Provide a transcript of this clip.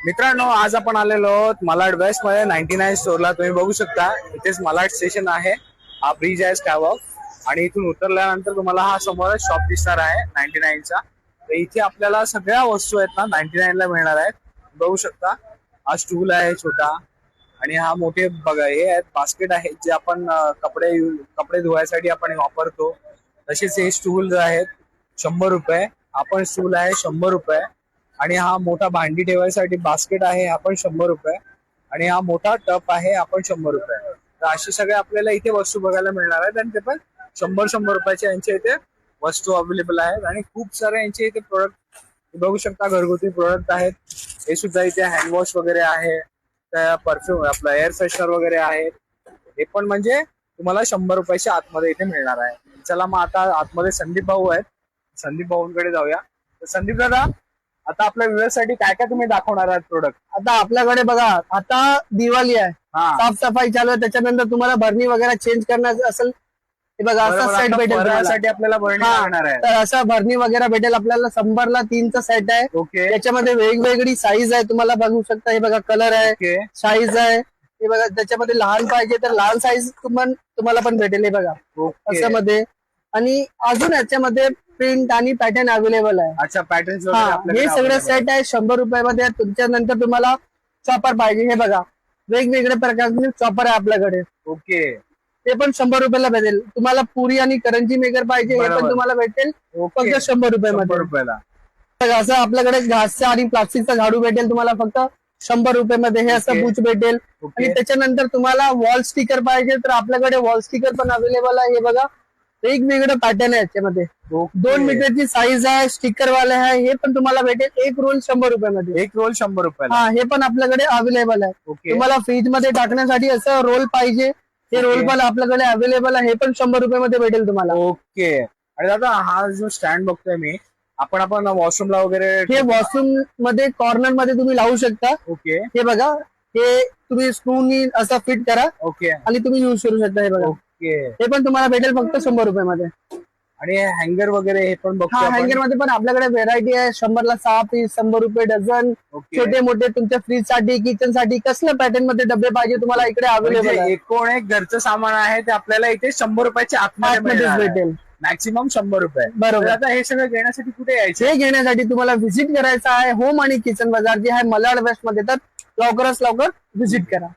मित्रांनो, आज आपण आलेलो आहोत मलाड वेस्ट मध्ये 99 स्टोरला. तुम्ही बघू शकता इथेच मलाड स्टेशन आहे. हा ब्रिज आहे स्कायवॉक आणि इथून उतरल्यानंतर तुम्हाला हा समोर शॉप दिसणार आहे 99चा. तर इथे आपल्याला सगळ्या वस्तू आहेत ना 99 ला मिळणार आहेत. बघू शकता हा स्टूल आहे छोटा आणि हा मोठे बघा हे आहेत बास्केट आहेत जे आपण कपडे धुवायसाठी आपण वापरतो. तसेच हे स्टूल आहेत 100 रुपये. हा पण स्टूल आहे 100 रुपये. आणि हा मोठा भांडी ठेवायसाठी बास्केट आहे आपण 100 रुपये. आणि हा मोठा टप आहे आपण 100 रुपये. तर असे सगळे आपल्याला इथे वस्तू बघायला मिळणार आहेत आणि ते पण 100 रुपयाच्या यांच्या इथे वस्तू अवेलेबल आहेत. आणि खूप सारे यांचे इथे प्रोडक्ट बघू शकता, घरगुती प्रोडक्ट आहेत. हे सुद्धा इथे हँडवॉश वगैरे आहे, परफ्यूम आपलं एअर फ्रेशनर वगैरे आहेत. हे पण म्हणजे तुम्हाला 100 रुपयाच्या आतमध्ये इथे मिळणार आहे. चला मग आता आतमध्ये संदीप भाऊ आहेत, संदीप भाऊंकडे जाऊया. तर संदीप दादा, आता आपल्या व्ह्यूअर्ससाठी काय काय तुम्ही दाखवणार आहात प्रोडक्ट? आता आपल्याकडे बघा, आता दिवाळी आहे, साफसफाई चालू आहे, त्याच्यानंतर तुम्हाला भरणी वगैरे चेंज करण्याचं असेल, हे बघा असा सेट भेटेल साठी आपल्याला भरणी लागणार आहे. तर असा भरणी वगैरे भेटेल आपल्याला 100 ला 3चा सेट आहे. ओके. त्याच्यामध्ये वेगवेगळी साईज आहे, तुम्हाला बघू शकता. हे बघा कलर आहे, साईज आहे. हे बघा त्याच्यामध्ये लहान पाहिजे तर लहान साईज तुम्हाला पण भेटेल. हे बघा असं मध्ये. आणि अजून याच्यामध्ये प्रिंट आणि पॅटर्न अवेलेबल आहे. अच्छा, पॅटर्न हे सगळे सेट आहे 100 रुपयामध्ये. तुमच्यानंतर तुम्हाला चॉपर पाहिजे, हे बघा वेगवेगळ्या प्रकारचे चॉपर आहे आपल्याकडे. ओके. ते पण 100 रुपयाला भेटेल. तुम्हाला पुरी आणि करंजी मेकर पाहिजे, हे पण तुम्हाला भेटेल फक्त 100 रुपयाला. असं आपल्याकडे घासचा आणि प्लास्टिकचा झाडू भेटेल तुम्हाला फक्त 100 रुपयामध्ये. हे असं बुच भेटेल. आणि त्याच्यानंतर तुम्हाला वॉल स्टिकर पाहिजे तर आपल्याकडे वॉल स्टिकर पण अवेलेबल आहे. हे बघा वेगवेगळं पॅटर्न आहे याच्यामध्ये. 2 मीटरची साईज आहे, स्टिकर वाले आहे. हे पण तुम्हाला भेटेल एक रोल 100 रुपयामध्ये. एक रोल 100 रुपयाला. हा, हे पण आपल्याकडे अवेलेबल आहे. तुम्हाला फ्रीज मध्ये टाकण्यासाठी असं रोल पाहिजे, हे रोल पण आपल्याकडे अवेलेबल आहे. हे पण 100 रुपयामध्ये भेटेल तुम्हाला. ओके. आणि दादा, हा जो स्टँड बघतोय मी, आपण वॉशरूमला वगैरे, हे वॉशरूम मध्ये कॉर्नर मध्ये तुम्ही लावू शकता. ओके. हे बघा, हे तुम्ही स्क्रूनी असं फिट करा. ओके. आणि तुम्ही युज करू शकता. हे बघा, हे पण तुम्हाला भेटेल फक्त 100 रुपयामध्ये. आणि हँगर वगैरे हे पण बघतो. हँगर मध्ये पण आपल्याकडे व्हेरायटी आहे. 100 ला 6 पीस, 100 रुपये डझन. छोटे मोठे तुमच्या फ्रीज साठी, किचन साठी कसल्या पॅटर्न मध्ये डबे पाहिजे तुम्हाला इकडे अवेलेबल आहे. एकूण एक घरचं सामान आहे ते आपल्याला इथे 100 रुपयाच्या आतमध्ये भेटेल. मॅक्सिमम 100 रुपये. बरोबर. आता हे सगळं घेण्यासाठी कुठे यायचं? हे घेण्यासाठी तुम्हाला व्हिजिट करायचं आहे होम आणि किचन बाजार जे आहे मलाड वेस्ट मध्ये. तर लवकरात लवकर व्हिजिट करा.